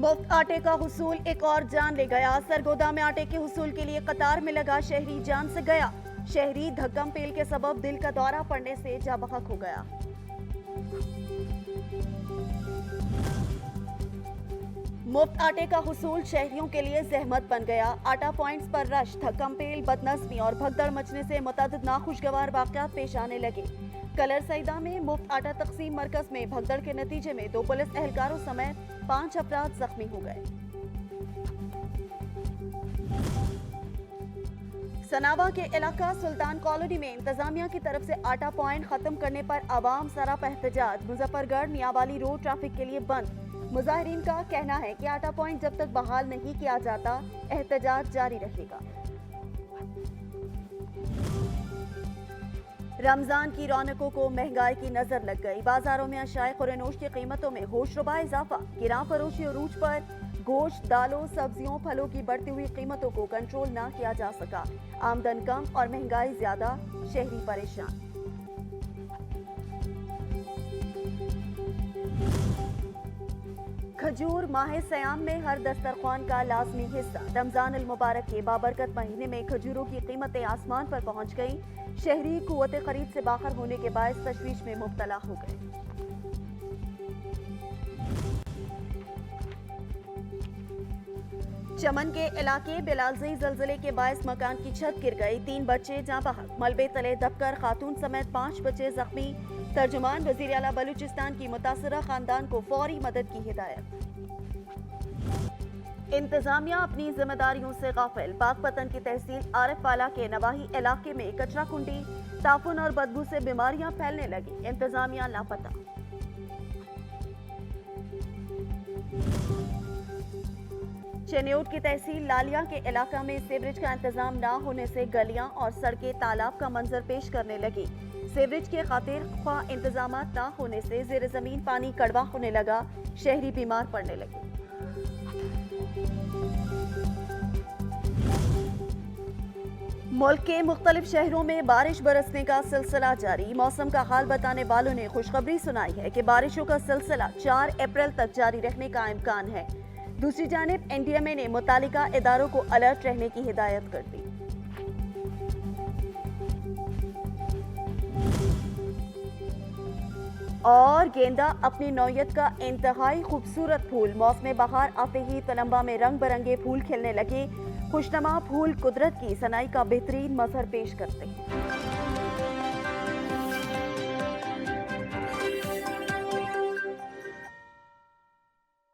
मुफ्त आटे का हुसूल एक और जान ले गया। सरगोदा में आटे के हुसूल के लिए कतार में लगा शहरी जान से गया। शहरी धक्कम पेल के सबब दिल का दौरा पड़ने से जाबहक हो गया। मुफ्त आटे का हुसूल शहरियों के लिए जहमत बन गया। आटा पॉइंट्स पर रश, धक्कम पेल, बदनज़मी और भगदड़ मचने से मुतअद्दिद नाखुशगवार वाक़यात पेश आने लगे। कलर सईदा में मुफ्त आटा तकसीम मरकज में भगदड़ के नतीजे में 2 पुलिस एहलकारों समेत 5 अफराद जख्मी हो गए। सनावा के इलाका सुल्तान कॉलोनी में इंतजामिया की तरफ से आटा पॉइंट खत्म करने पर आवाम सरापा एहतजाज। मुजफ्फरगढ़ मियावाली रोड ट्रैफिक के लिए बंद। मुजाहिरीन का कहना है कि आटा पॉइंट जब तक बहाल नहीं किया जाता एहतजाज जारी रहेगा। रमजान की रौनकों को महंगाई की नजर लग गई। बाजारों में अशाए खुरनोश की कीमतों में होशरुबा इजाफा। गिरां फरोशी अरूज पर गोश्त, दालों, सब्जियों, फलों की बढ़ती हुई कीमतों को कंट्रोल न किया जा सका। आमदन कम और महंगाई ज्यादा, शहरी परेशान। खजूर माह सयाम में हर दस्तरख्वान का लाजमी हिस्सा। रमजान अल मुबारक के बाबरकत महीने में खजूरों की कीमतें आसमान पर पहुंच गईं। शहरी कुव्वत खरीद से बाहर होने के बायस तशवीश में मुब्तला हो गए। चमन के इलाके बेलालजी जलजले के बायस मकान की छत गिर गई। 3 बच्चे जाँ बहक। मलबे तले दबकर खातून समेत 5 बच्चे जख्मी। तर्जुमान वजीर आला बलूचिस्तान की मुतासरा खानदान को फौरी मदद की हिदायत। इंतजामिया अपनी जिम्मेदारियों से गाफिल। पाकपतन की तहसील आरिफवाला के नवाही इलाके में कचरा कुंडी, ताफुन और बदबू से बीमारियां फैलने लगी। इंतजामिया लापता। चेन्योट की तहसील लालिया के इलाका में सीवरेज का इंतजाम न होने से गलियां और सड़कें तालाब का मंजर पेश करने लगी। सीवरेज के खातिर ख्वाह इंतजाम न होने से जेर जमीन पानी कड़वा होने लगा। शहरी बीमार पड़ने लगे। मुल्क के मुख्तलिफ शहरों में बारिश बरसने का सिलसिला जारी। मौसम का हाल बताने वालों ने खुशखबरी सुनाई है कि बारिशों का सिलसिला 4 अप्रैल तक जारी रहने का इम्कान है। दूसरी जानिब एनडीएमए ने मुतालिका इदारों को अलर्ट रहने की हिदायत कर दी। और गेंदा अपनी नौयत का इंतहाई खूबसूरत फूल। मौसम बहार आते ही तलम्बा में रंग बिरंगे फूल खिलने लगे। खुशनुमा फूल कुदरत की सनाई का बेहतरीन मजहर पेश करते हैं।